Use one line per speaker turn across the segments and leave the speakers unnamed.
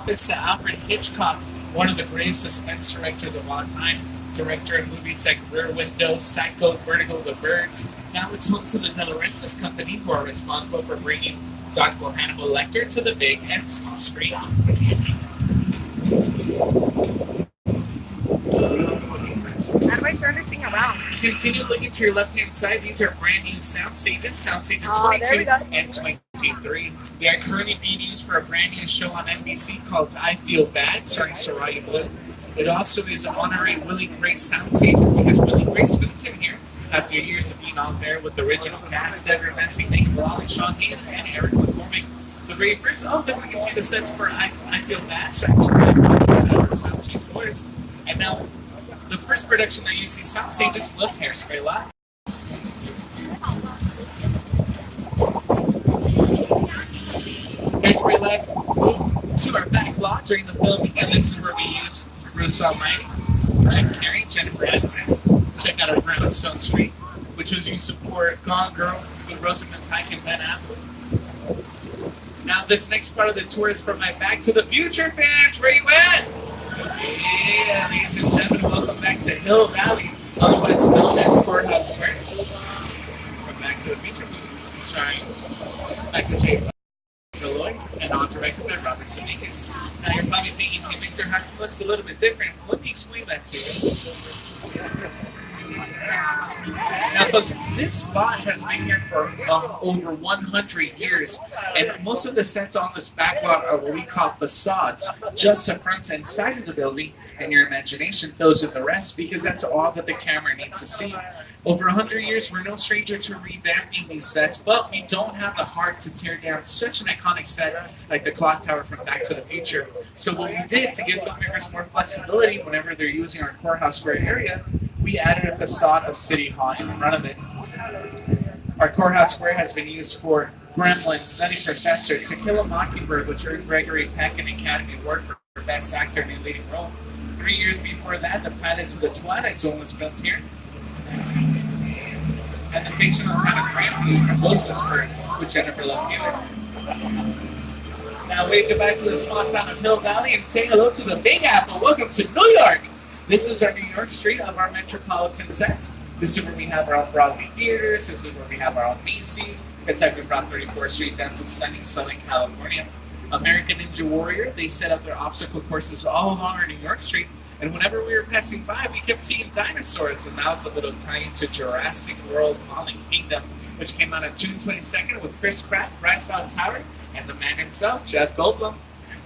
office to Alfred Hitchcock, one of the greatest suspense directors of all time. Director of movies like Rear Window, Psycho, Vertigo, The Birds. Now it's home to the De Laurentiis Company, who are responsible for bringing Dr. Hannibal Lecter to the big and small screen.
How do I turn this thing around?
Continue looking to your left-hand side. These are brand new sound stages 22 and 23. They are currently being used for a brand new show on NBC called I Feel Bad, starring Soraya Blue. It also is an honorary Willie Grace sound stages because Willie Grace fits in here after years of being off air with the original cast, Deborah Messing, Megan Wally, Sean Hayes, and Eric McCormick. The very first album, we can see the sets for I Feel Bad, starring Soraya Blue, sound two floors. And now, the first production that used these sound stages was Hairspray Live. Hairspray Live moved to our back lot during the filming, and this is where we used Bruce Almighty, Jim Carrey, Jennifer Aniston. Check out our Brownstone Street, which was used to support Gone Girl with Rosamund Pike and Ben Affleck. Now, this next part of the tour is for my Back to the Future fans. Where you at? Yeah, ladies and gentlemen, welcome back to Hill Valley, otherwise known as Courthouse Square. From Back to the Future movies, starring Michael J. Lloyd and all directed by Robert Zemeckis. Now you're probably thinking, hey, Victor, how come it looks a little bit different? Let me explain that to you. Now, folks, this spot has been here for over 100 years, and most of the sets on this backlot are what we call facades, just the front and sides of the building, and your imagination fills in the rest because that's all that the camera needs to see. Over 100 years, we're no stranger to revamping these sets, but we don't have the heart to tear down such an iconic set like the clock tower from Back to the Future. So what we did to give filmmakers more flexibility whenever they're using our Courthouse Square area, we added a facade of City Hall in front of it. Our Courthouse Square has been used for Gremlins, Nutty Professor, To Kill a Mockingbird, which earned Gregory Peck an Academy Award for Best Actor in a Leading Role. 3 years before that, the pilot to The Twilight Zone was filmed here. And the fictional town of Grandview from Rosewood with Jennifer Love Hewitt. Now we go back to the small town of Hill Valley and say hello to the Big Apple. Welcome to New York! This is our New York Street of our metropolitan sets. This is where we have our own Broadway theaters. This is where we have our own Macy's. It's like we brought 34th Street down to stunning Southern California. American Ninja Warrior, they set up their obstacle courses all along our New York Street. And whenever we were passing by, we kept seeing dinosaurs. And now it's a little tie to Jurassic World Fallen Kingdom, which came out on June 22nd with Chris Pratt, Bryce Dallas Howard, and the man himself, Jeff Goldblum.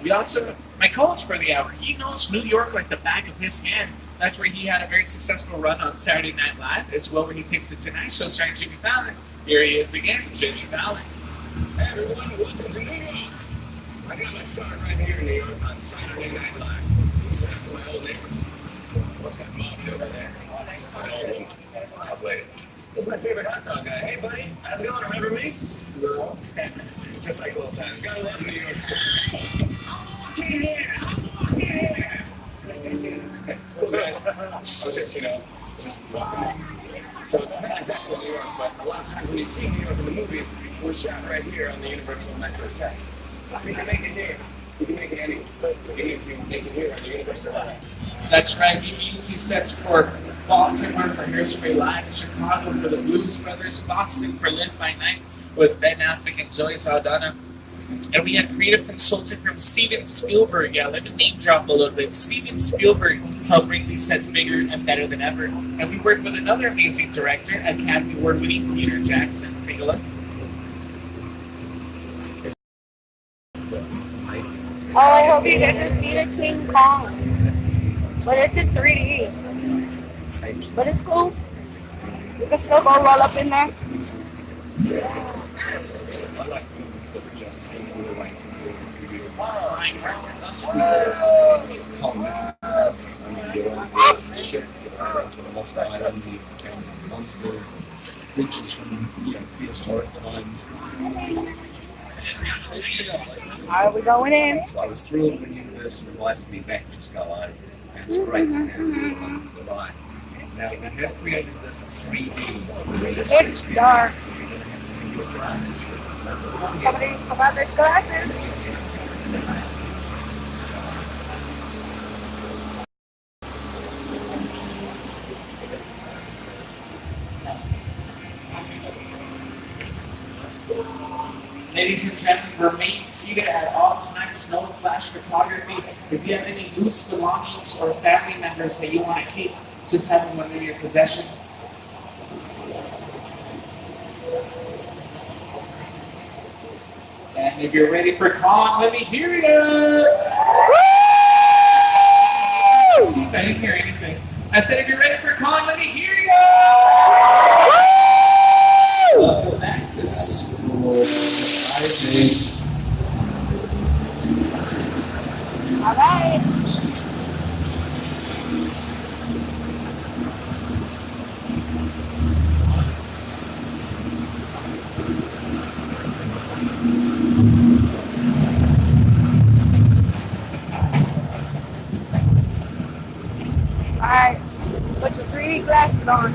We also, my co-host for the hour, he knows New York like the back of his hand. That's where he had a very successful run on Saturday Night Live, as well where he takes the Tonight Show starring Jimmy Fallon. Here he is again, Jimmy Fallon.
Hey everyone, welcome to New York. I got my start right here in New York on Saturday Night Live. That's my old neighborhood. What's that mob over there? My old one. Tough lady. This is my favorite hot dog guy. Hey buddy, how's it going? Remember me? No. Just like old times. Gotta love New York City. It's cool guys. I was just walking in. So it's not exactly New York, but a lot of times when you see New York in the movies, we're shot right here on the Universal Metro sets. If you can make it here, you can make it anywhere. Even if you make it here on the Universal Live.
That's right, we use these sets for Baltimore for Hairspray Live, Chicago for the Blues Brothers, Boston for Live by Night with Ben Affleck and Zoe Saldana. And we had creative consultant from Steven Spielberg. Yeah, let me name drop a little bit. Steven Spielberg helped bring these sets bigger and better than ever. And we worked with another amazing director, Academy Award-winning Peter Jackson. Take a look.
Oh, I hope you get to see the King Kong. But it's in 3D. But it's cool. You can still go roll up in there.
Monsters, creatures from prehistoric times.
Are we going in?
So I was thrilled when Universal invited me back to Skull Island, and it's great to have you along the ride. Now, we have created this 3D.
It's dark. Somebody come out their glasses.
Ladies and gentlemen, remain seated at all times. No flash photography. If you have any loose belongings or family members that you want to keep, just have them under your possession. And if you're ready for calling, let me hear you. Steve, I didn't hear anything. I said, if you're ready for calling, let me hear you. Welcome back to school.
All right. Alright, put your 3D glasses on.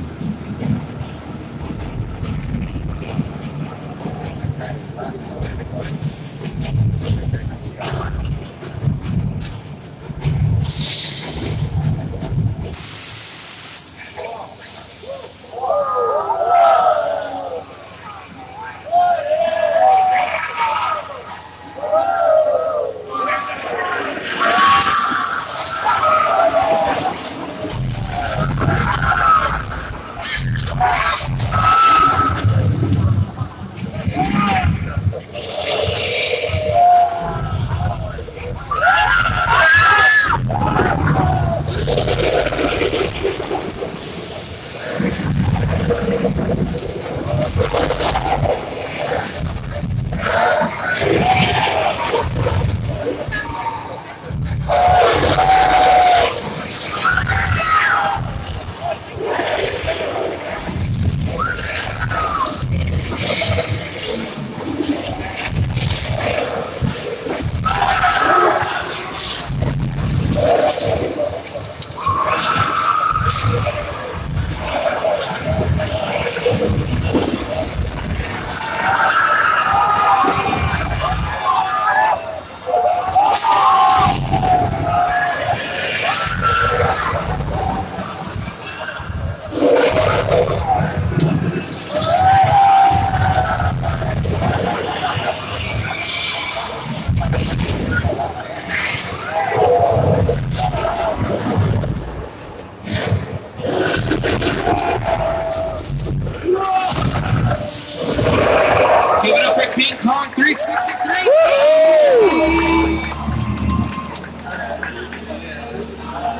Give it up for King Kong 363.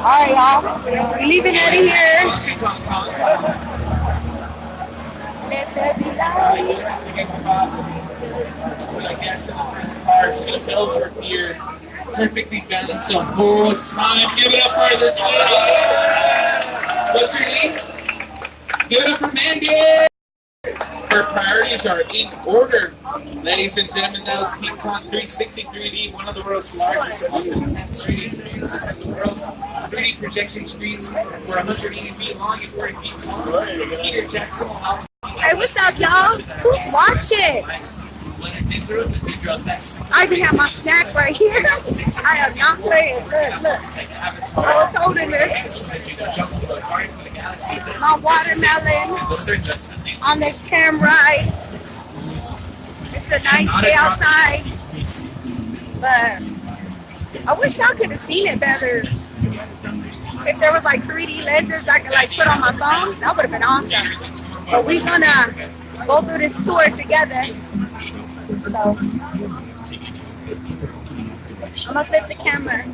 Alright, y'all. We're leaving out of here.
King Kong, Kong.
Let there be
You
light.
have to get the box. So I guess in the first car, the bells were here. Perfectly balanced the whole time. Give it up for this lady. What's your name? Give it up for Mandy. Her priorities are in order. Ladies and gentlemen, that was King Kong 363D, one of the world's largest and most intense 3D experiences in the world. 3D projection screens for 180 feet long and 40 feet tall. Peter Jackson will help.
Hey, what's up, y'all? Who's watching? I can have my snack right here. I am not playing. Look. I was holding this. My watermelon on this tram ride. It's a nice day outside. But I wish y'all could have seen it better. If there was like 3D lenses I could like put on my phone, that would have been awesome. But we're gonna go through this tour together. So I'm gonna flip the camera.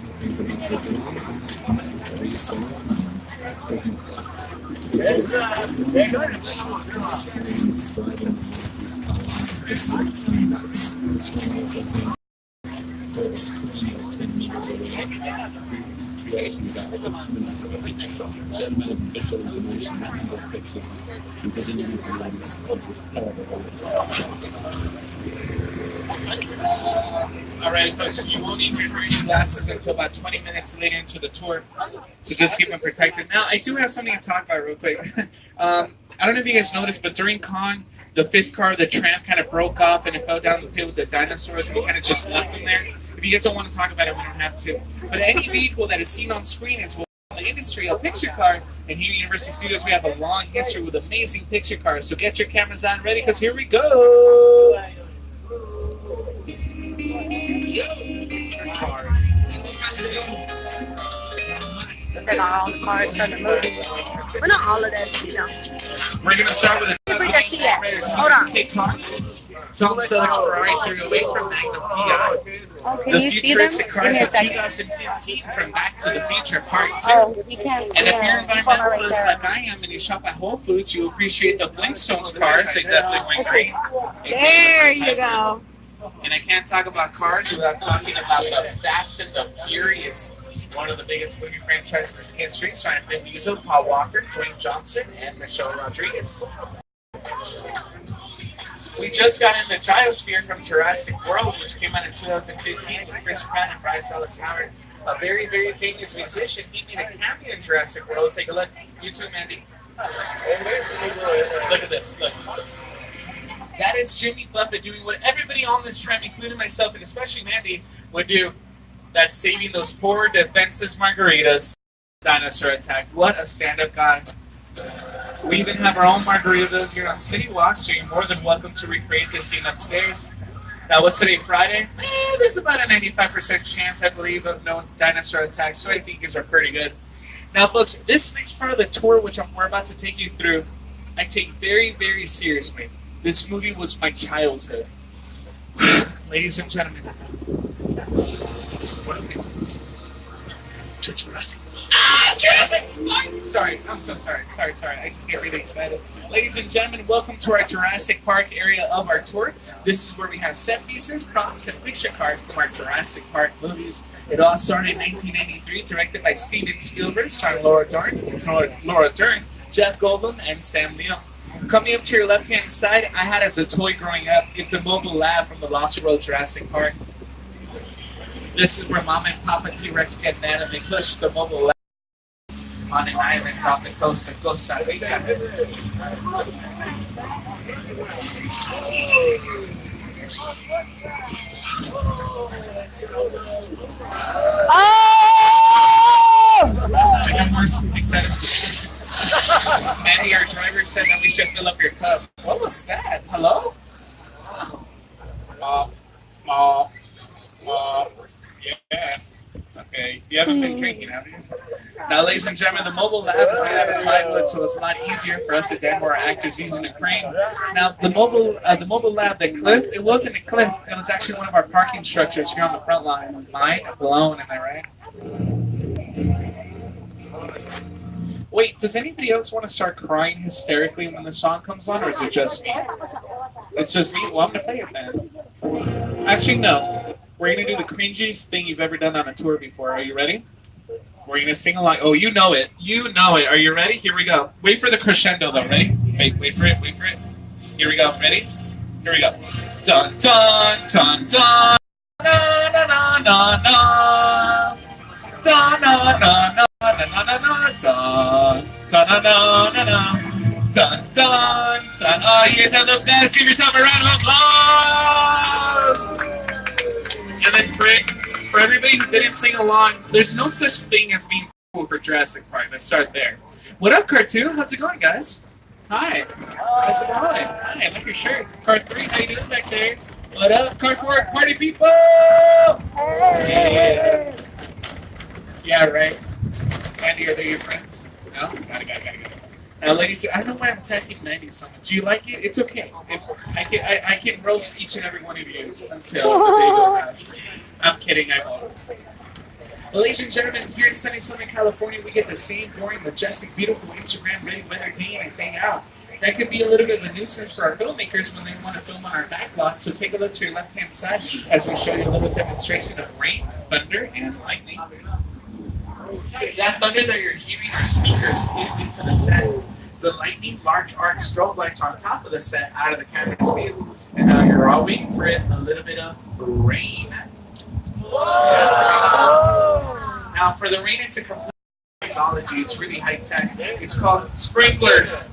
Alright folks, you won't need your 3D glasses until about 20 minutes later into the tour, so just keep them protected. Now, I do have something to talk about real quick. I don't know if you guys noticed, but during Kong, the fifth car, the tram kind of broke off and it fell down the pit with the dinosaurs, and we kind of just left them there. If you guys don't want to talk about it, we don't have to. But any vehicle that is seen on screen is the industry, a picture car, and here at University Studios we have a long history with amazing picture cars. So get your cameras on ready, because here we go.
pick our own cars from the movies. Well, not all of them, you know.
We're going to start with a
If we can see that. Hold on.
Tom Selleck's Ferrari 308 from Magnum PI.
Oh, can
The
you see them?
futuristic
Give me
cars
a
of
second.
2015 from Back to the Future Part 2.
Oh, you can't see
And if you're
them. Hold on right
environmentalist
there.
like I am and you shop at Whole Foods, you'll appreciate the Flintstones cars. They definitely went great.
There you go.
And I can't talk about cars without talking about the Fast and the Furious, one of the biggest movie franchises in history, starring Vin Diesel, Paul Walker, Dwayne Johnson, and Michelle Rodriguez. We just got in the Gyroscope from Jurassic World, which came out in 2015 with Chris Pratt and Bryce Dallas Howard, a very, very famous musician. He made a cameo in Jurassic World. Take a look. You too, Mandy. Look at this. Look. That is Jimmy Buffett doing what everybody on this tram, including myself and especially Mandy, would do. That's saving those poor defenseless margaritas. Dinosaur Attack. What a stand-up guy. We even have our own margaritas here on City Walk, so you're more than welcome to recreate this scene upstairs. Now, what's today, Friday? There's about a 95% chance, I believe, of no dinosaur attacks, so I think these are pretty good. Now, folks, this next part of the tour, which we're about to take you through, I take very, very seriously. This movie was my childhood. Ladies and gentlemen, welcome to Jurassic. Jurassic! Sorry, I'm so sorry. Sorry. I just get really excited. Ladies and gentlemen, welcome to our Jurassic Park area of our tour. This is where we have set pieces, props, and picture cards from our Jurassic Park movies. It all started in 1993, directed by Steven Spielberg, starring Laura Dern, Jeff Goldblum, and Sam Neill. Coming up to your left-hand side, I had as a toy growing up. It's a mobile lab from the Lost World Jurassic Park. This is where Mom and Papa T-Rex get mad and they push the mobile lab on an island off the coast of Costa Rica. I got more excited. Mandy, our driver, said that we should fill up your cup. What was that? Hello? Yeah. Okay. You haven't been drinking, have you? Now, ladies and gentlemen, the mobile lab is made out of plywood, so it's a lot easier for us to demo our actors using a crane. Now, the mobile lab, the cliff, it wasn't a cliff. It was actually one of our parking structures here on the front line. Mind blown, am I right? Wait, does anybody else want to start crying hysterically when the song comes on, or is it just me? It's just me? Well, I'm going to play it then. Actually, no. We're going to do the cringiest thing you've ever done on a tour before. Are you ready? We're going to sing along. Oh, you know it. You know it. Are you ready? Here we go. Wait for the crescendo, though. Ready? Wait for it. Here we go. Ready? Here we go. Dun, dun, dun, dun. Na, na, na, na, na. Dun, na, na, na. Na na na na dun dun na na na na dun dun dun. Oh, you guys have the best. Give yourself a round of applause. And then for everybody who didn't sing along, there's no such thing as being cool for Jurassic Park. Let's start there. What up, Car 2? How's it going, guys? Hi. How's it going? Hi, I like your shirt. Car 3, how you doing back there? What up, Car 4? Party people! Hey. Yeah, right. Andy, are they your friends? No? Got it. Now, ladies, I don't know why I'm tagging Mandy so much. Do you like it? It's okay. I can roast each and every one of you until the day goes out. I'm kidding, I won't. Well, ladies and gentlemen, here in sunny Southern California, we get the same boring, majestic, beautiful, Instagram-ready weather day in and day out. That could be a little bit of a nuisance for our filmmakers when they want to film on our backlot. So take a look to your left-hand side as we show you a little demonstration of rain, thunder, and lightning. That thunder that you're hearing are speakers into the set. The lightning, large arc strobe lights on top of the set out of the camera's view. And now you're all waiting for it, a little bit of rain. Whoa. Now for the rain, it's a complete technology. It's really high tech. It's called sprinklers.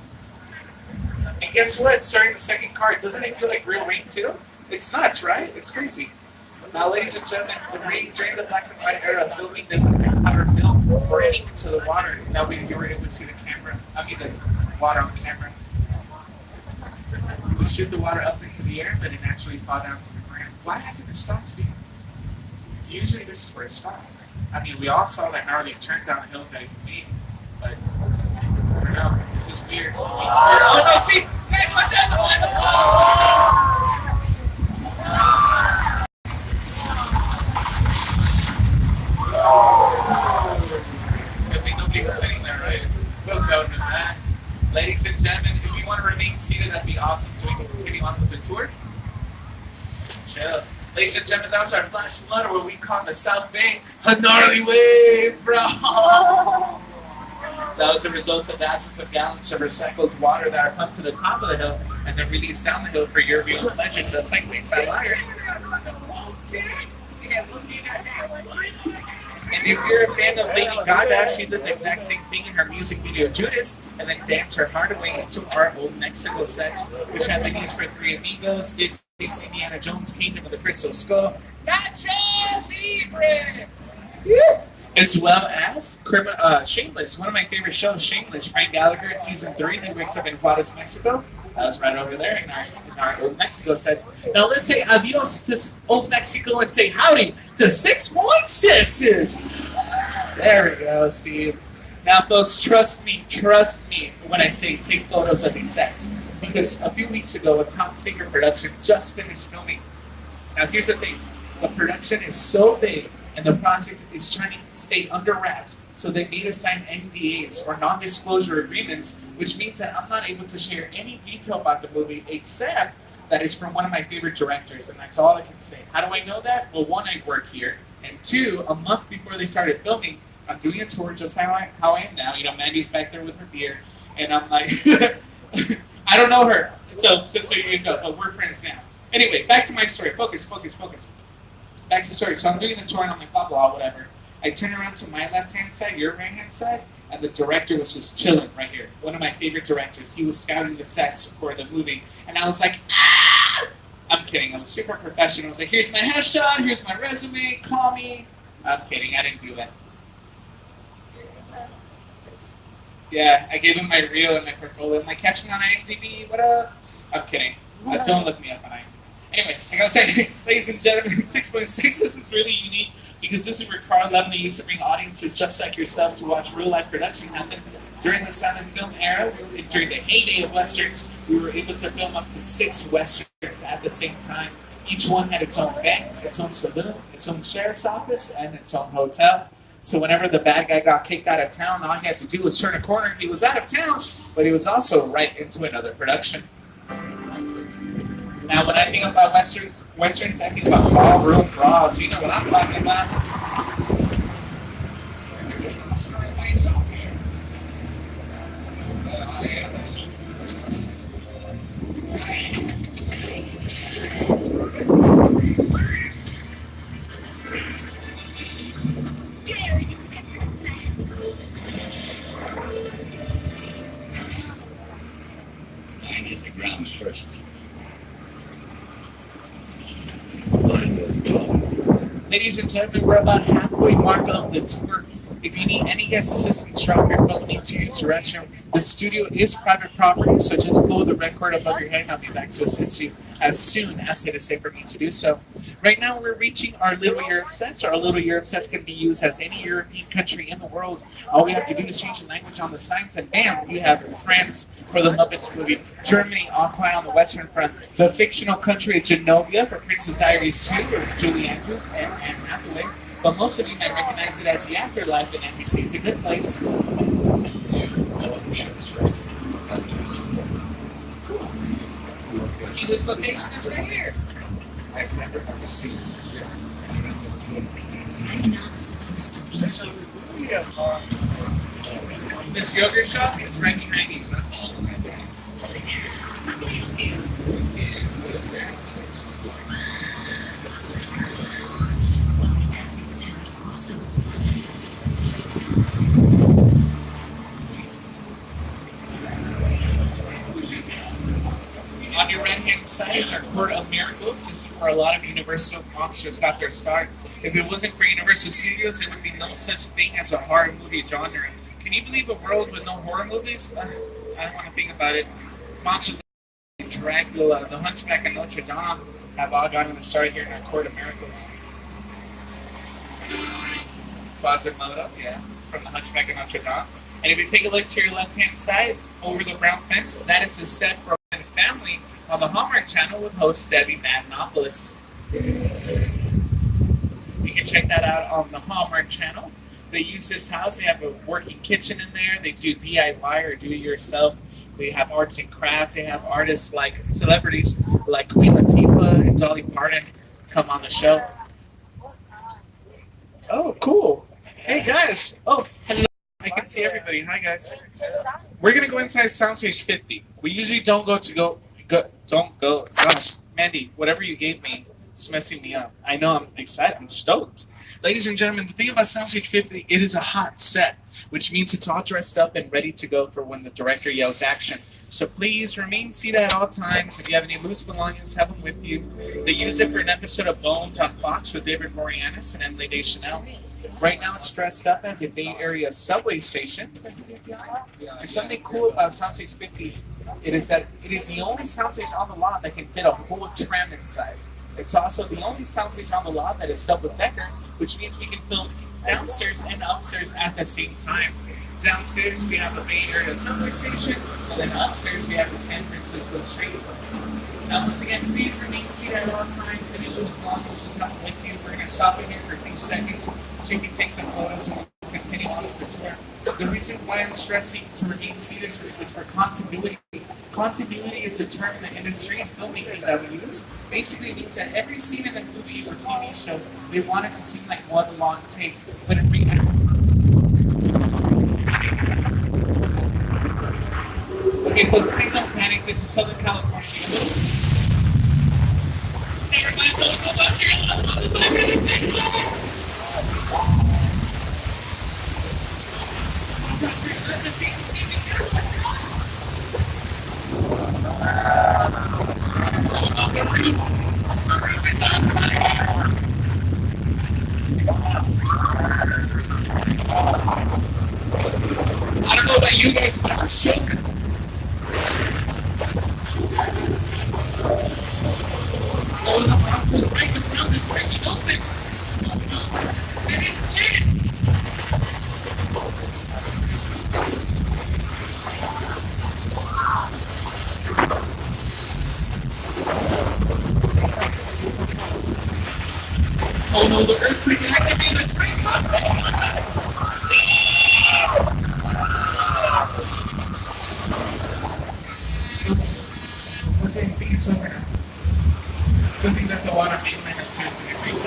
And guess what? Starting the second card, doesn't it feel like real rain too? It's nuts, right? It's crazy. Now, ladies and gentlemen, the rain during the black and white era of filming the powder film burning to the water. Now you were able to see the water on camera. We shoot the water up into the air, but it actually fall down to the ground. Why hasn't it stopped, Steve? Usually this is where it stops. I mean, we all saw that how they turned down the hill that it could be, but I don't know. This is weird. Oh no! See, guys, watch out! I think nobody was sitting there, right? We'll go to that. Ladies and gentlemen, if you want to remain seated, that'd be awesome so we can continue on with the tour. Chill. Ladies and gentlemen, that was our flash flood, or what we call the South Bay a gnarly wave, bro. That was the result of thousands of gallons of recycled water that are pumped to the top of the hill and then released down the hill for your viewing pleasure, just like waves by wire. And if you're a fan of Lady Gaga, she did the exact same thing in her music video Judas, and then danced her heart away into our old Mexico sets, which have been used for Three Amigos, Disney's Indiana Jones, Kingdom of the Crystal Skull, Nacho Libre! As well as Shameless, one of my favorite shows, Shameless. Frank Gallagher in season 3, he wakes up in Juarez, Mexico. That was right over there in our old Mexico sets. Now let's say adios to old Mexico and say howdy to 6.6s. There we go, Steve. Now, folks, trust me when I say take photos of these sets. Because a few weeks ago, a top secret production just finished filming. Now, here's the thing. The production is so big and the project is trying to stay under wraps, so they made us sign NDAs, or non-disclosure agreements, which means that I'm not able to share any detail about the movie except that it's from one of my favorite directors, and that's all I can say. How do I know that? Well, one, I work here, and two, a month before they started filming, I'm doing a tour just how I am now. You know, Mandy's back there with her beer, and I'm like, I don't know her, so there you go, but we're friends now. Anyway, back to my story. Focus. Back to the story. So I'm doing the tour and I'm like, blah, blah, whatever. I turn around to my left-hand side, your right-hand side, and the director was just chilling right here. One of my favorite directors. He was scouting the sets for the movie. And I was like, ah! I'm kidding. I was super professional. I was like, here's my headshot, here's my resume, call me. I'm kidding. I didn't do that. Yeah, I gave him my reel and my portfolio. I'm like, catch me on IMDb, what up? I'm kidding. Don't look me up on IMDb. Anyway, like I was saying, ladies and gentlemen, 6.6 is really unique because this is where Carl Lemonade used to bring audiences just like yourself to watch real-life production happen. During the silent film era, during the heyday of Westerns, we were able to film up to 6 Westerns at the same time. Each one had its own bank, its own saloon, its own sheriff's office, and its own hotel. So whenever the bad guy got kicked out of town, all he had to do was turn a corner. He was out of town, but he was also right into another production. Now, when I think about Westerns, I think about ballroom brawls. You know what I'm talking about?
I get the ground first.
Ladies and gentlemen, we're about halfway mark of the tour. If you need any guest assistance from your company to use the restroom, the studio is private property, so just blow the red cord above your head and I'll be back to assist you as soon as it is safe for me to do so. Right now, we're reaching our Little Europe sets. Our Little Europe sets can be used as any European country in the world. All we have to do is change the language on the signs, and bam, you have France for the Muppets movie, Germany, Occupy on the Western Front, the fictional country of Genovia for Princess Diaries 2 with Julie Andrews and Anne Hathaway. But most of you might recognize it as The Afterlife, and NBC's a good place. See, this location is right here.
I've never seen this.
I'm not supposed to be here.
This yogurt shop is right behind you.
It doesn't sound awesome.
On your right-hand side is our Court of Miracles. This is where a lot of Universal monsters got their start. If it wasn't for Universal Studios, there would be no such thing as a horror movie genre. Can you believe a world with no horror movies? I don't want to think about it. Monsters like Dracula, The Hunchback of Notre Dame have all gotten the start here in our Court of Miracles. Quasimodo, yeah, from the Hunchback of Notre Dame. And if you take a look to your left-hand side, over the brown fence, that is the set for Family on the Hallmark Channel with host Debbie Magnopoulos. You can check that out on the Hallmark Channel. They use this house. They have a working kitchen in there. They do DIY or do-it-yourself. They have arts and crafts. They have artists like celebrities like Queen Latifah and Dolly Parton come on the show. Oh, cool. Hey, guys. Oh, hello. I can see everybody. Hi, guys. We're going to go inside Soundstage 50. We usually don't go. Gosh, Mandy, whatever you gave me, it's messing me up. I know I'm excited. I'm stoked. Ladies and gentlemen, the thing about Soundstage 50, it is a hot set, which means it's all dressed up and ready to go for when the director yells action. So please remain seated at all times. If you have any loose belongings, have them with you. They use it for an episode of Bones on Fox with David Boreanaz and Emily Deschanel. Right now it's dressed up as a Bay Area subway station. There's something cool about Soundstage 50. It is that it is the only soundstage on the lot that can fit a whole tram inside. It's also the only soundstage on the lot that is double-decker, which means we can film downstairs and upstairs at the same time. Downstairs we have the Bay Area subway station, and then upstairs we have the San Francisco Street. Now once again, please remain seated at all times. Any loose belongings is not with you. We're going to stop in here for a few seconds so you can take some photos and we'll continue on with the tour. The reason why I'm stressing to remain seated is for continuity. Continuity is a term in the industry and filmmaking that we use. Basically, it means that every scene in a movie or TV show, they want it to seem like one long take. But in reality, okay, folks, please don't panic. This is Southern California. Hey, everybody, go back here. I don't know about you guys, but I'm shook. Oh, no, I'm to the right, the ground is breaking open. And it's lit. Oh no, the earthquake activated the train. Okay, it's over now. Good thing that the water main line is seriously agreed.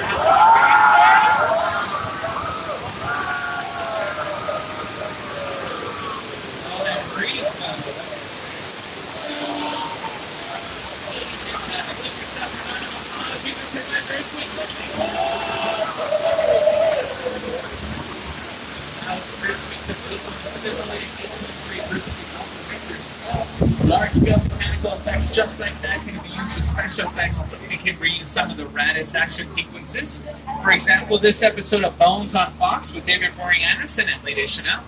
All that breeze though. Large-scale mechanical effects just like that can be used with special effects and can bring you some of the raddest action sequences. For example, this episode of Bones on Fox with David Boreanaz and Emily Deschanel.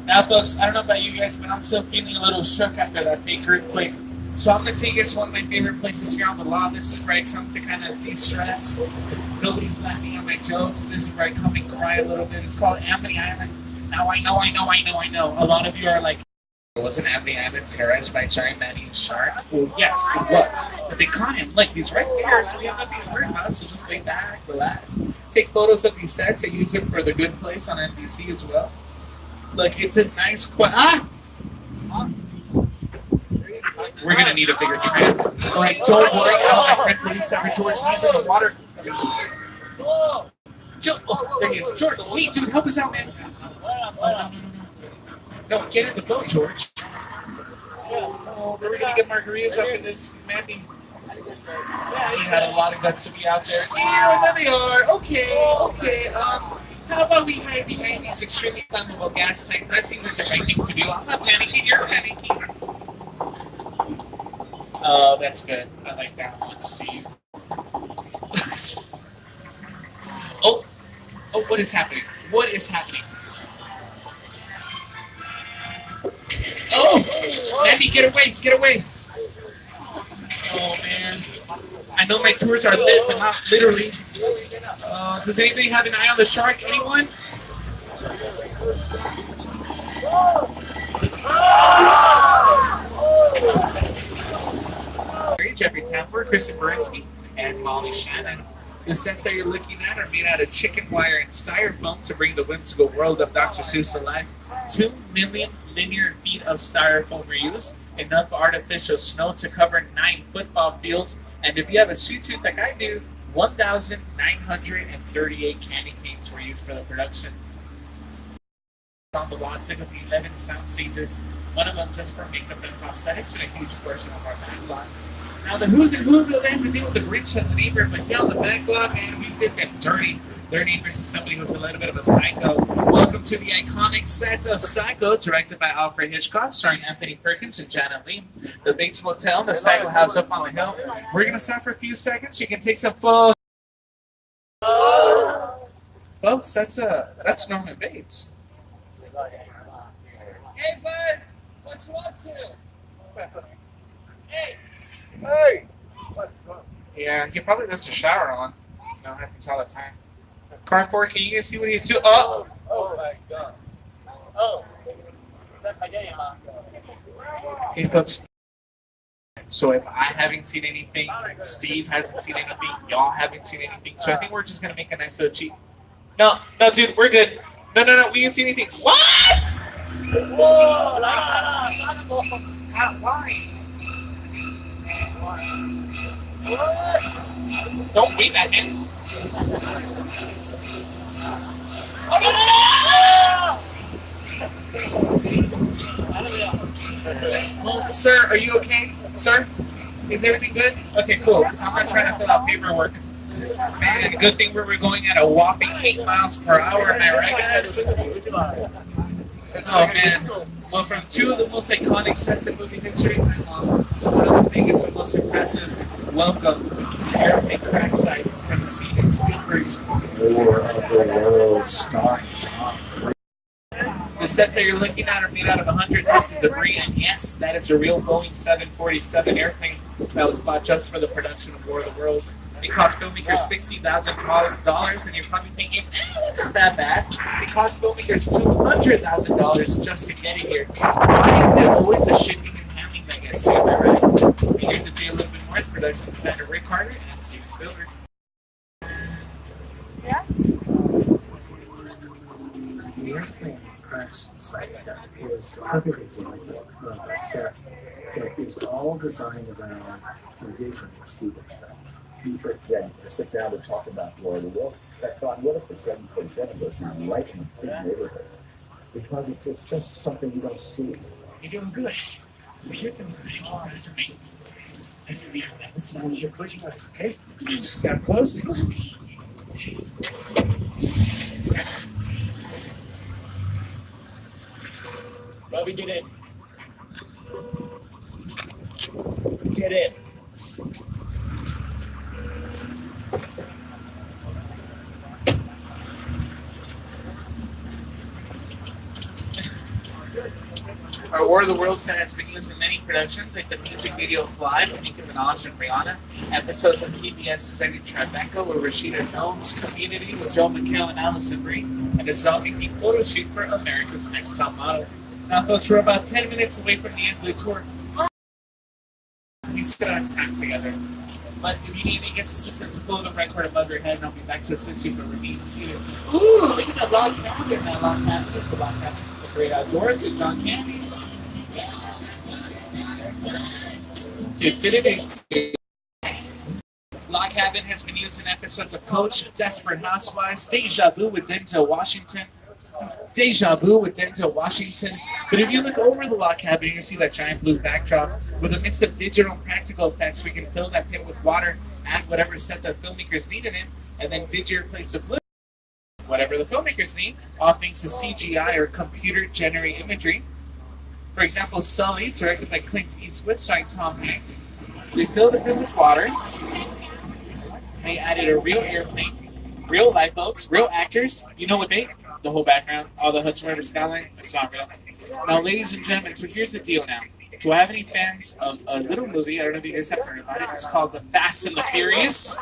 Now, folks, I don't know about you guys, but I'm still feeling a little shook after that big earthquake. So I'm going to take us to one of my favorite places here on the lot. This is where I come to kind of de-stress. Nobody's laughing at my jokes. This is where I come and cry a little bit. It's called Amity Island. Now, I know. A lot of you are like, wasn't Amity Island terrorized by a giant man-eating shark? Well, yes, it was. But they caught him. Like, he's right there, so we have nothing to worry about. So just lay back, relax. Take photos of these sets and use them for The Good Place on NBC as well. Look, it's a nice We're gonna need a bigger tram. Alright, don't worry, my friend Police Sergeant George, he's in the water. Oh, there he is. George, wait, dude, help us out, man. No, get in the boat, George. Oh, we're gonna get margaritas up in this, Mandy. Yeah, he had a lot of guts to be out there. Yeah, there they are. Okay. How about we hide behind these extremely flammable gas tanks? That seems like the right thing to do. I'm not panicking, you're panicking. Oh, that's good. I like that one, Steve. Oh, oh, what is happening? What is happening? Oh, Mandy, get away, get away. Oh, man. I know my tours are lit, but not literally. Does anybody have an eye on the shark? Anyone? Jeffrey Tamper, Kristen Berensky, and Molly Shannon. The sets that you're looking at are made out of chicken wire and styrofoam to bring the whimsical world of Dr. Seuss alive. 2 million linear feet of styrofoam were used, enough artificial snow to cover 9 football fields, and if you have a sweet tooth like I do, 1,938 candy canes were used for the production. On the lot took up 11 sound stages, one of them just for makeup and prosthetics, and a huge portion of our backlot. Now, the who's and who of the land to deal with the Grinch as a neighbor, but here on the backlot, man, we did get dirty. Their neighbors is somebody who's a little bit of a psycho. Welcome to the iconic set of Psycho, directed by Alfred Hitchcock, starring Anthony Perkins and Janet Leigh. The Bates Motel, the Psycho House up on the hill. We're going to stop for a few seconds. You can take some photos. Folks, that's Norman Bates. Hey, bud, what's you up to? Hey.
Hey! What's going on?
Yeah, he probably does the shower on. You know, happens all the time. Car 4, can you guys see what he's doing? Oh!
Oh my god. Oh.
Hey, folks. So if I haven't seen anything, Steve hasn't seen anything, y'all haven't seen anything, so I think we're just going to make a nice little cheat. No, dude, we're good. No, we didn't see anything. What?
Whoa!
Why? Don't wave at him. Well, sir, are you okay? Sir? Is everything good? Okay, cool. I'm not trying to fill out paperwork. Man, good thing we were going at a whopping 8 miles per hour, am I right, guys? Oh, man. Well, from 2 of the most iconic sets in movie history, to one of the biggest and most impressive, welcome to the airplane crash site from the Steven Spielberg's War of the Worlds starring Tom Cruise. The sets that you're looking at are made out of 100 tons of debris, and yes, that is a real Boeing 747 airplane that was bought just for the production of War of the Worlds. It cost filmmakers $60,000, and you're probably thinking, that's not that bad. It cost filmmakers $200,000 just to get it here. Why is it always the shipping and handling that gets saved, right? And here to do a little bit more is production designer Rick Carter and Steven Spielberg.
Yeah?
The airplane crash site set is a perfect example of a set that is all designed around the vision of Steven.
You forget to sit down and talk about War of the World. That thought, what if the 747 goes down right in the big neighborhood? Because it's just something you don't see.
You're doing good. You're doing good. Keep listening. Listen, listen, I was your closing eyes, okay? Just gotta close.
Bobby, get in. Get in.
Our War of the Worlds set has been used in many productions, like the music video Fly with Nicki Minaj and Rihanna, episodes of TBS's Eddie Tribeca with Rashida Jones, Community with Joe McHale and Allison Brie, and a zombie themed photo shoot for America's Next Top Model. Now, folks, we're about 10 minutes away from the end of the tour. We still have time together. But if you need any guest assistance, pull the record above your head and I'll be back to assist you, but remain seated. Ooh, look at that log cabin. Look at that log cabin. It's the log cabin. The great outdoors and John Candy. Log Cabin has been used in episodes of Coach, Desperate Housewives, Deja Vu with Denzel Washington. But if you look over the log cabin, you see that giant blue backdrop. With a mix of digital and practical effects, we can fill that pit with water, add whatever set the filmmakers needed in, and then did you replace the blue whatever the filmmakers need, all thanks to CGI or computer-generated imagery. For example, Sully, directed by Clint Eastwood, starring Tom Hanks. They filled it with water. They added a real airplane, real lifeboats, real actors. You know what they? The whole background, all the Hudson River skyline. It's not real. Now, ladies and gentlemen, so here's the deal now. Do I have any fans of a little movie? I don't know if you guys have heard about it. It's called The Fast and the Furious.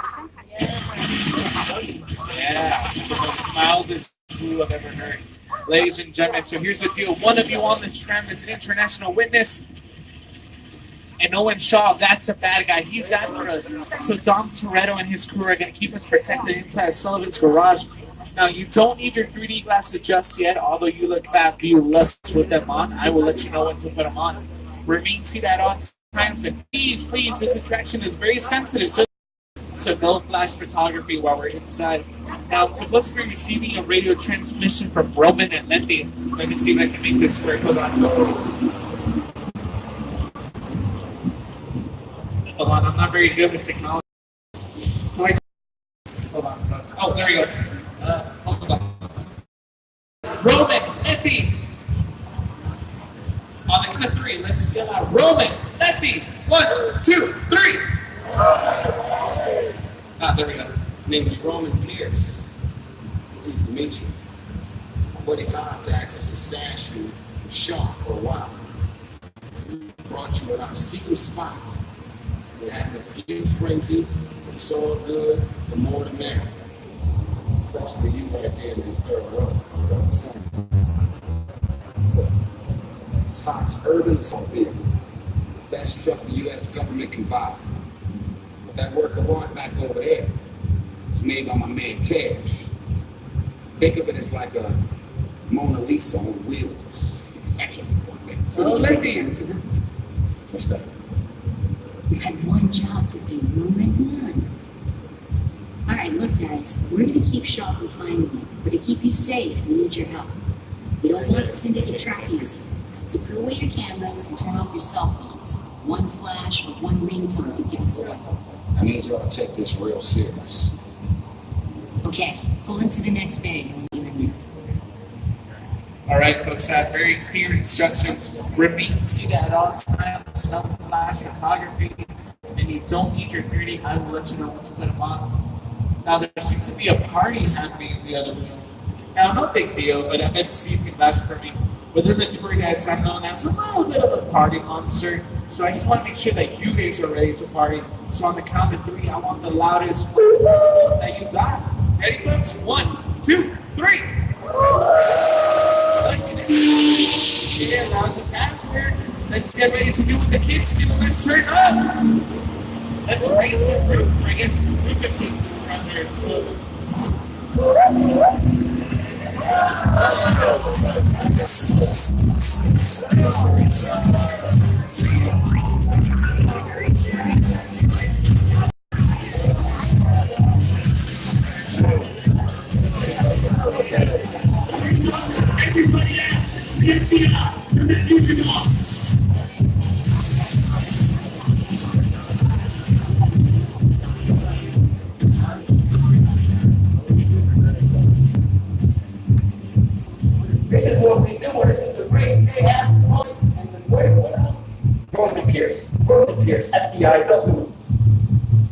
Yeah, the most mildest who I've ever heard. Ladies and gentlemen, so here's the deal. One of you on this tram is an international witness. And Owen Shaw, that's a bad guy. He's after us. So Dom Toretto and his crew are going to keep us protected inside Sullivan's garage. Now, you don't need your 3D glasses just yet, although you look fabulous with them on. I will let you know when to put them on. Remain seated at all times. And please, this attraction is very sensitive. So no flash photography while we're inside. Now, I'm supposed to be receiving a radio transmission from Roman and Letty. Let me see if I can make this work. Hold on, folks. Hold on, I'm not very good with technology. Hold on, folks. Oh, there we go. Hold on. Roman, Letty. On the count of three, let's yell out. Roman, Letty. 1, 2, 3. There we go.
Name is Roman Pierce. Pleased to meet you. My buddy Hobbs asked us to stash you in Shaw for a while. Brought you in our secret spot. We're having a few frenzy, but it's all good, the more the merrier. Especially you right there in the third row. You know what I'm saying? It's Hobbs' urban assault vehicle. Best truck the U.S. government can buy. That work of art back over there was made by my man Tej. Think of it as like a Mona Lisa on wheels. So let me into it. What's that?
You had one job to do, Roman. One. All right, look, guys. We're going to keep Shaw from finding you. But to keep you safe, we need your help. We don't want the syndicate tracking us. So put away your cameras and turn off your cell phones. One flash or one ringtone could give us away.
I need y'all to take this real serious.
Okay, pull into the next bay. I'll leave you in there.
All right, folks, I have very clear instructions. Remain seated at all times, no flash photography, and you don't need your 3D. I will let you know when to put them on. Now, there seems to be a party happening in the other room. Now, no big deal, but I meant to see if you can vouch for me. Within the tour guides, I'm known as a little bit of a party monster, so I just want to make sure that you guys are ready to party. So on the count of 3, I want the loudest woo-woo that you got. Ready, folks? 1, 2, 3. Yeah, rounds of password. Let's get ready to do what the kids do. Let's turn up. Let's race the roof. I guess Lucas is around there too. Everybody else, get me up. Let's get it off.
This is what we do. This is the race they have. And wait, what else? Roman Pierce, FBI double.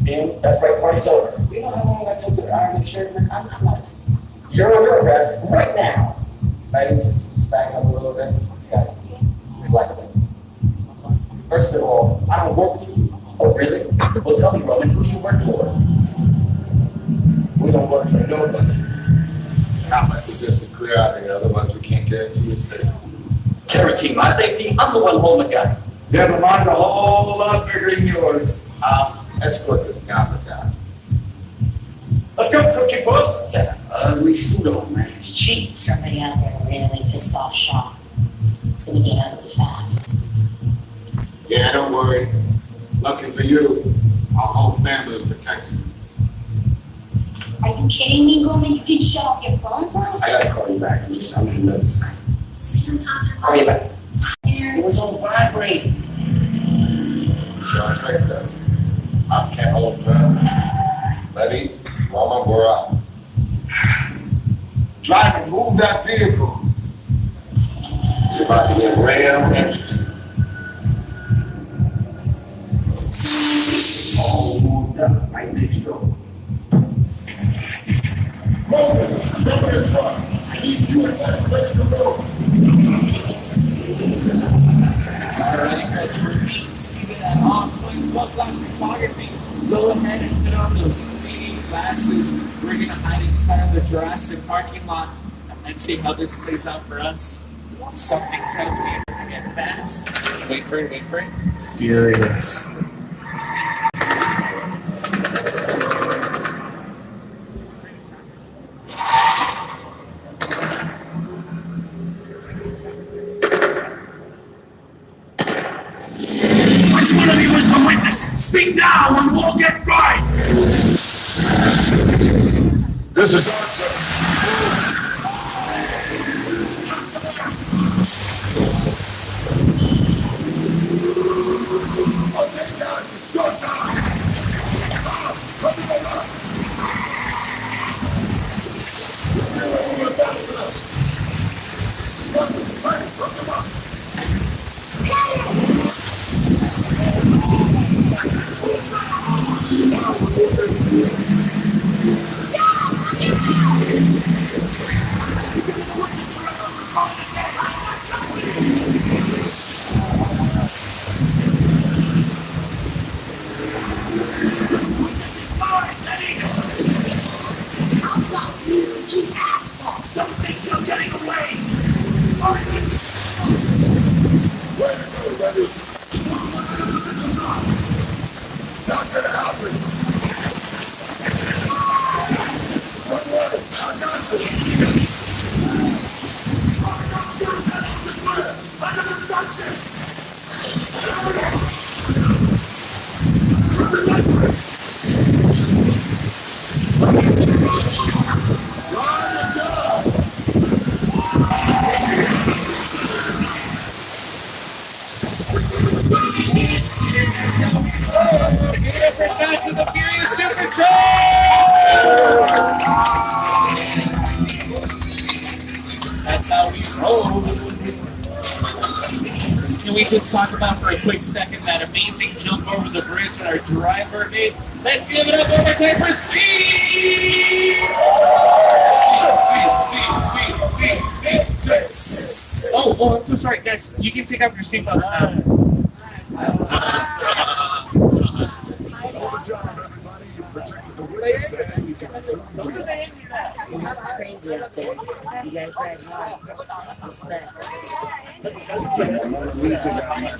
And that's right, party's over. You know how long I took to iron the shirt? I'm not. You're under arrest right now. Ladies, let's back up a little bit. Yeah. It's like, first of all, I don't work for you. Oh, really? Well, tell me, Roman, who do you work for? We don't work for nobody. Now, my suggestion clear out here, otherwise we can't guarantee your safety.
Guarantee my safety? I'm the one holding the gun.
Yeah, but mine's a whole lot bigger than yours. Escort this novice out.
Let's go, Cookie Puss.
Yeah, ugly suit on, man.
It's cheap. Somebody out there really pissed off Shaw. It's gonna get ugly fast.
Yeah, don't worry. Lucky for you, our whole family will protect you.
Are you kidding me, Roman? You can shut off your phone, bro?
I gotta call you back. I'm in the middle of this.
See what I'm talking about?
Call you back.
It was on vibrate.
Sean traced us. Ops can't hold, bro. Levy, Roman, we're out. trying to move that vehicle. It's about to get real interesting. Hold up, right next door. Roman, remember the truck. I need you and that ready to roll.
Alright, guys, remain seated at all 2012 Flash Photography. Go ahead and put on those 3D glasses. We're going to hide inside of the Jurassic parking lot and see how this plays out for us. Something tells me it's going to get fast. Wait for it, wait for it. Furious.
Which one of you is the witness? Speak now or you all get fried!
This is our turn. Okay, now it's your time. Not gonna happen.
Fast and the Furious Supercharged! That's how we roll. Can we just talk about for a quick second that amazing jump over the bridge that our driver made? Let's give it up one more time for Steve! Steve. Oh, I'm so sorry, guys. You can take off your seatbelts now.
Good job, everybody. You protected the race and you got to win.
It's crazy up there. You guys ride hard. Respect.
Losing that much.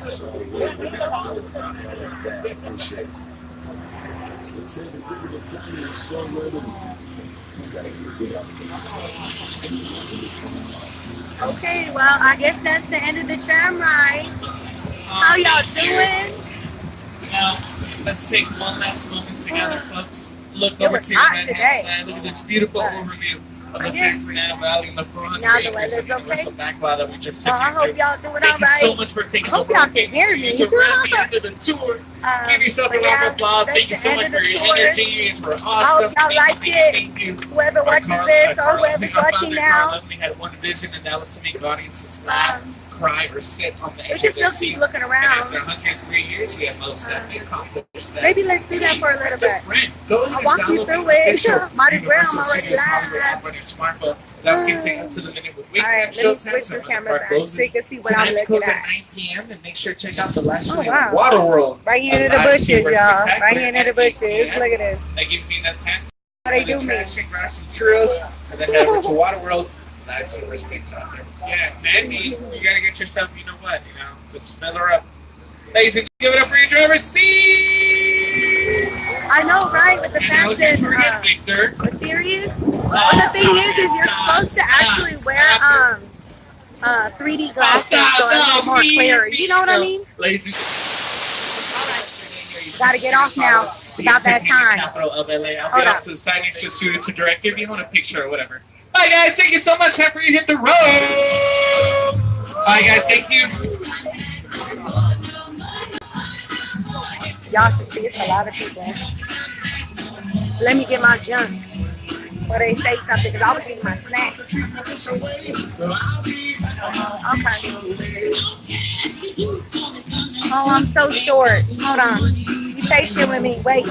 So we're appreciate it. Let's say the bigger the family is so ready. You gotta get up.
Okay, well, I guess that's the end of the tram ride. How y'all doing?
Now, let's take one last moment together, folks. Look
It
over
was
to your
hot
right
today.
hand side. Look at this beautiful overview of the San Fernando Valley and the 400
Now the
acres
weather's
of Universal
okay.
Backlot that we just took
Well, I
you
hope
through.
y'all doing all
Thank you so
right.
much for taking
I hope
the
y'all
work
can hear me.
to wrap the end of the tour. Give yourself a
but
round
yeah,
of applause.
that's
Thank you
the
so
end
much
of
for
the
your
tour.
energy. You guys were
I hope
awesome.
y'all liked it.
Thank you.
Whoever watches this or whoever's watching now,
We had one vision, and that was to make audiences laugh, cry, or sit on the
we
edge
can
of their
still keep
seat.
looking
And after
around.
103 years, we have most definitely accomplished that.
Maybe let's do that for a little
It's a
bit.
friend. Go ahead
I'll
and
walk you
download
through
the
it.
official
Might as well, I'm
Universal
already
Studios Hollywood
live.
app on your smartphone. That gets you up to the minute with wait time,
Alright, let me
showtime,
switch
so
the
when the
camera
park
back so you
closes.
can see what I'm
Tonight
looking
goes at
at.
9 p.m. and make sure to check out the last
Oh,
show in
wow.
Water World.
Right here in the
Live
bushes,
super
y'all. Right
spectacular
here in the
at 8
bushes.
p.m.
Look at this.
That gives you that time
How they
to
do me.
attraction, grab some churros, and then head over to Water World. Nice super spectacular. Yeah, Mandy, you gotta get yourself, you know what, just fill her up. Ladies and give it up for your driver, Steve!
I know, right? With the
And
fast
Alexander
and
again, Victor.
serious. But the thing is you're supposed to actually wear 3D glasses so it's more clear. You know what I mean?
Ladies and
Gotta get off now. It's about that time.
Capital of LA. I'll
Hold
get
up.
up to the side next to the student to direct if you want a picture or whatever. Bye guys, thank you so much. Time for you to hit the road. Bye guys, thank you.
Y'all should see it's a lot of people. Let me get my junk. or they say something because I was eating my snack. Okay. Oh, I'm so short. Hold on. Be patient with me. Wait.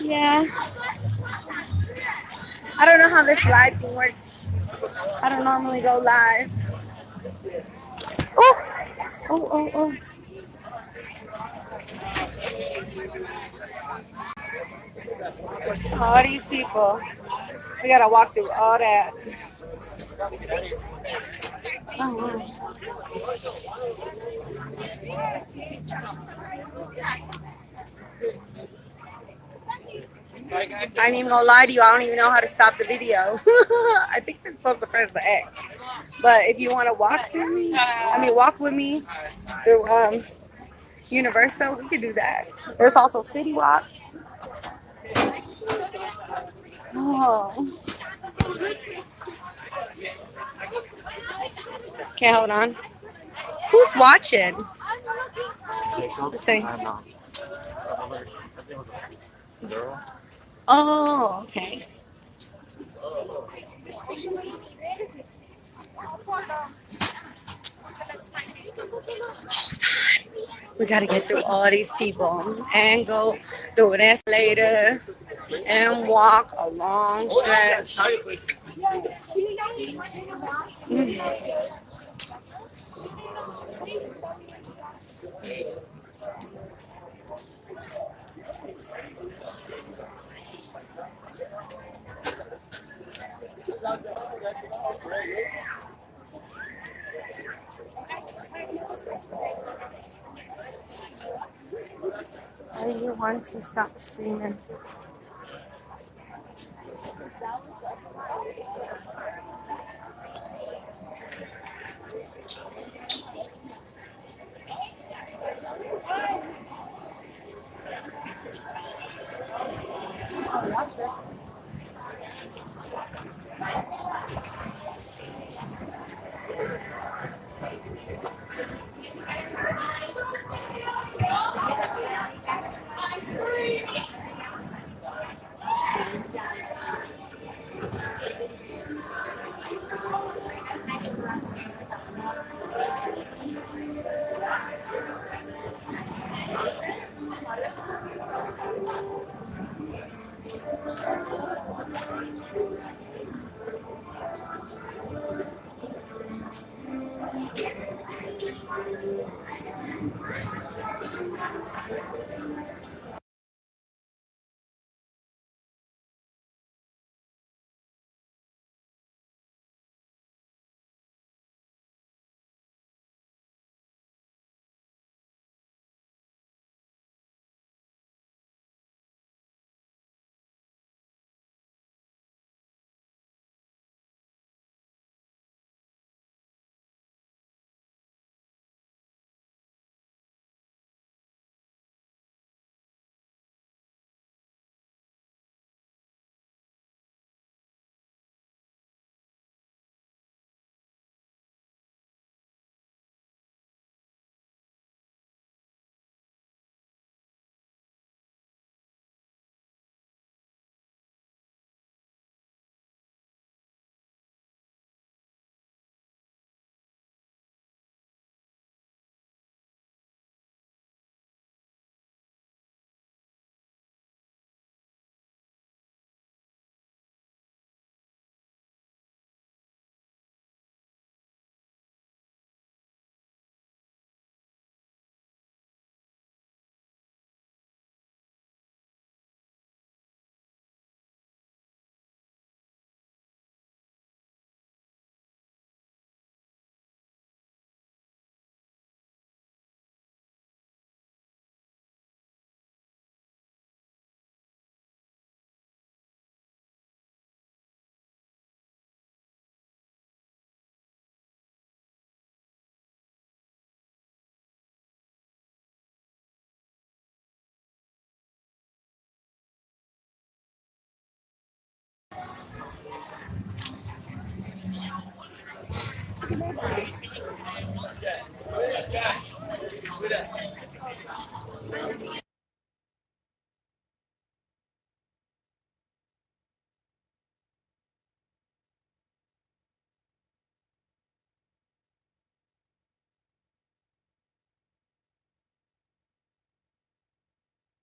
Yeah. I don't know how this live thing works. I don't normally go live. Oh, oh. All these people. We gotta walk through all that. Oh, wow. I ain't even gonna lie to you. I don't even know how to stop the video. I think we're supposed to press the X. But if you want to walk with me through Universal, we could do that. There's also City Walk. Oh. Okay, hold on. Who's watching? Let's see. Oh, okay. We gotta get through all these people and go through an escalator and walk a long stretch. Why do you want to stop streaming?